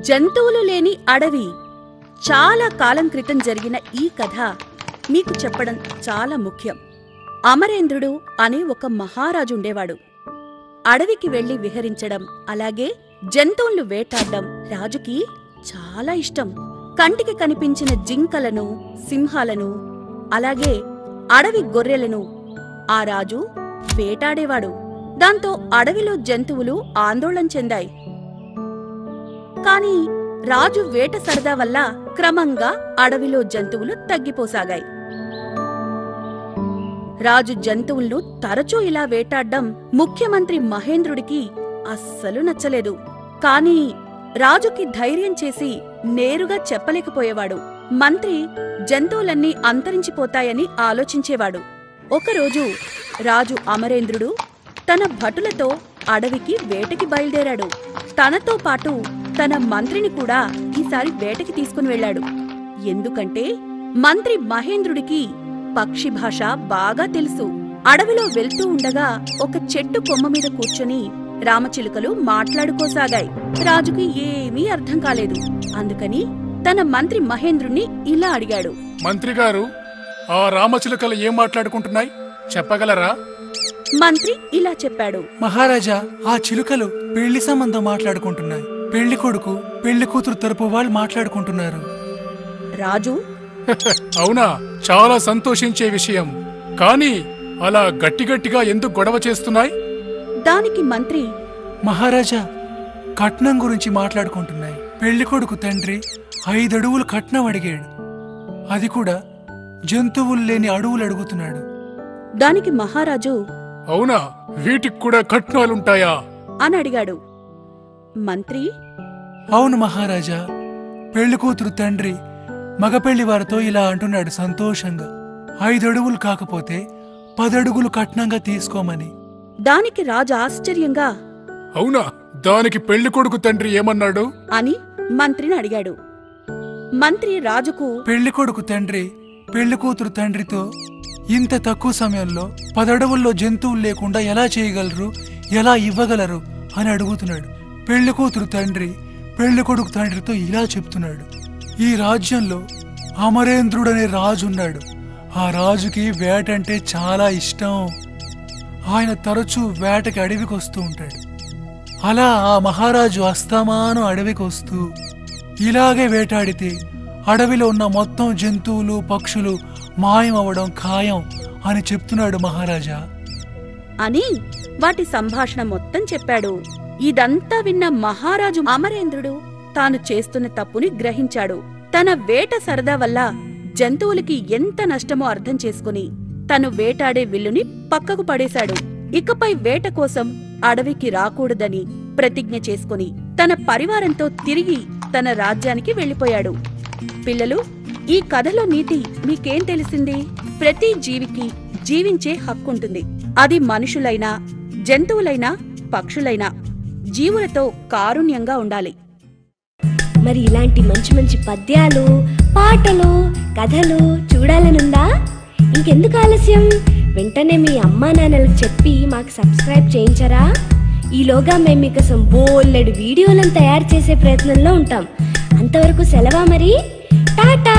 జంతువులు లేని అడవి. చాలా కాలం క్రితం జరిగిన ఈ కథ మీకు చెప్పడం చాలా ముఖ్యం. అమరేంద్రుడు అనే ఒక మహారాజు ఉండేవాడు. అడవికి వెళ్లి విహరించడం, అలాగే జంతువులను వేటాడడం రాజుకి చాలా ఇష్టం. కంటికి కనిపించిన జింకలను, సింహాలను, అలాగే అడవి గొర్రెలను ఆ రాజు వేటాడేవాడు. దాంతో అడవిలో జంతువులు ఆందోళన చెందాయి. కాని రాజు వేట సరదా వల్ల క్రమంగా అడవిలో జంతువులు తగ్గిపోసాగాయి. రాజు జంతువులను తరచూ ఇలా వేటాడ్డం ముఖ్యమంత్రి మహేంద్రుడికి అస్సలు నచ్చలేదు. కాని రాజుకి ధైర్యం చేసి నేరుగా చెప్పలేకపోయేవాడు. మంత్రి జంతువులన్నీ అంతరించిపోతాయని ఆలోచించేవాడు. ఒకరోజు రాజు అమరేంద్రుడు తన భటులతో అడవికి వేటకి బయలుదేరాడు. తనతో పాటు తన మంత్రిని కూడా ఈసారి వేటకి తీసుకుని వెళ్లాడు. ఎందుకంటే మంత్రి మహేంద్రుడికి పక్షి భాష బాగా తెలుసు. అడవిలో వెళ్తూ ఉండగా ఒక చెట్టు కొమ్మ మీద కూర్చొని రామచిలుకలు మాట్లాడుకోసాగాయి. రాజుకి ఏమీ అర్థం కాలేదు. అందుకని తన మంత్రి మహేంద్రుణ్ణి ఇలా అడిగాడు. మంత్రిగారు, ఆ రామచిలుకలు ఏం మాట్లాడుకుంటున్నాయి, చెప్పగలరా? మంత్రి ఇలా చెప్పాడు. మహారాజా, ఆ చిలుకలు పెళ్లి సంబంధం మాట్లాడుకుంటున్నాయి. పెళ్లి కొడుకు, పెళ్లి కూతురు తరపు వాళ్ళు మాట్లాడుకుంటున్నారు. రాజు, అవునా? చాలా సంతోషించే విషయం. కానీ అలా గట్టిగట్టిగా ఎందుకు గొడవ చేస్తున్నాయి? దానికి మంత్రి, మహారాజా, కట్నం గురించి మాట్లాడుకుంటున్నాయి. పెళ్లి కొడుకు తండ్రి 5 అడుగులు కట్నం అడిగాడు. అది కూడా జంతువులు లేని అడవులు అడుగుతున్నాడు. దానికి మహారాజు, అవునా, వీటికి కూడా కట్నాలుంటాయా అని అడిగాడు. మంత్రి, అవును మహారాజా, పెళ్లి కూతురు తండ్రి మగ పెళ్లి వారితో ఇలా అంటున్నాడు సంతోషంగా, 5 అడుగులు కాకపోతే 10 అడుగులు కట్నంగా తీసుకోమని. దానికి రాజు ఆశ్చర్యంగా, అవునా, దానికి పెళ్లి కొడుకు తండ్రి ఏమన్నాడు అని మంత్రిని అడిగాడు. మంత్రి రాజుకు, పెళ్లి కొడుకు తండ్రి పెళ్లి కూతురు తండ్రితో ఇంత తక్కువ సమయంలో 10 అడవుల్లో జంతువులు లేకుండా ఎలా చేయగలరు, ఎలా ఇవ్వగలరు అని అడుగుతున్నాడు. పెళ్లి కూతురు తండ్రి పెళ్లి కొడుకు తండ్రితో ఇలా చెప్తున్నాడు. ఈ రాజ్యంలో అమరేంద్రుడనే రాజున్నాడు. ఆ రాజుకి వేటంటే చాలా ఇష్టం. ఆయన తరచూ వేటకి అడవికి వస్తూ ఉంటాడు. అలా ఆ మహారాజు అస్తమానం అడవికి వస్తూ ఇలాగే వేటాడితే అడవిలో ఉన్న మొత్తం జంతువులు, పక్షులు మాయమవడం ఖాయం అని చెప్తున్నాడు మహారాజా అని వాటి సంభాషణ మొత్తం చెప్పాడు. ఇదంతా విన్న మహారాజు అమరేంద్రుడు తాను చేస్తున్న తప్పుని గ్రహించాడు. తన వేట సరదా వల్ల జంతువులకి ఎంత నష్టమో అర్థం చేసుకుని తను వేటాడే విల్లుని పక్కకు పడేశాడు. ఇకపై వేట కోసం అడవికి రాకూడదని ప్రతిజ్ఞ చేసుకుని తన పరివారంతో తిరిగి తన రాజ్యానికి వెళ్లిపోయాడు. పిల్లలు, ఈ కథలో నీతి మీకేం తెలిసింది? ప్రతి జీవికి జీవించే హక్కుంటుంది. అది మనుషులైనా, జంతువులైనా, పక్షులైనా జీవులతో కారుణ్యంగా ఉండాలి. మరి ఇలాంటి మంచి మంచి పద్యాలు, పాటలు, కథలు చూడాలనుందా? ఇంకెందుకు ఆలస్యం? వెంటనే మీ అమ్మా నాన్నలకు చెప్పి మాకు సబ్స్క్రైబ్ చేయించరా? ఈలోగా మేము మీకోసం బోలెడు వీడియోలను తయారు చేసే ప్రయత్నంలో ఉంటాం. అంతవరకు సెలవా మరి. టాటా.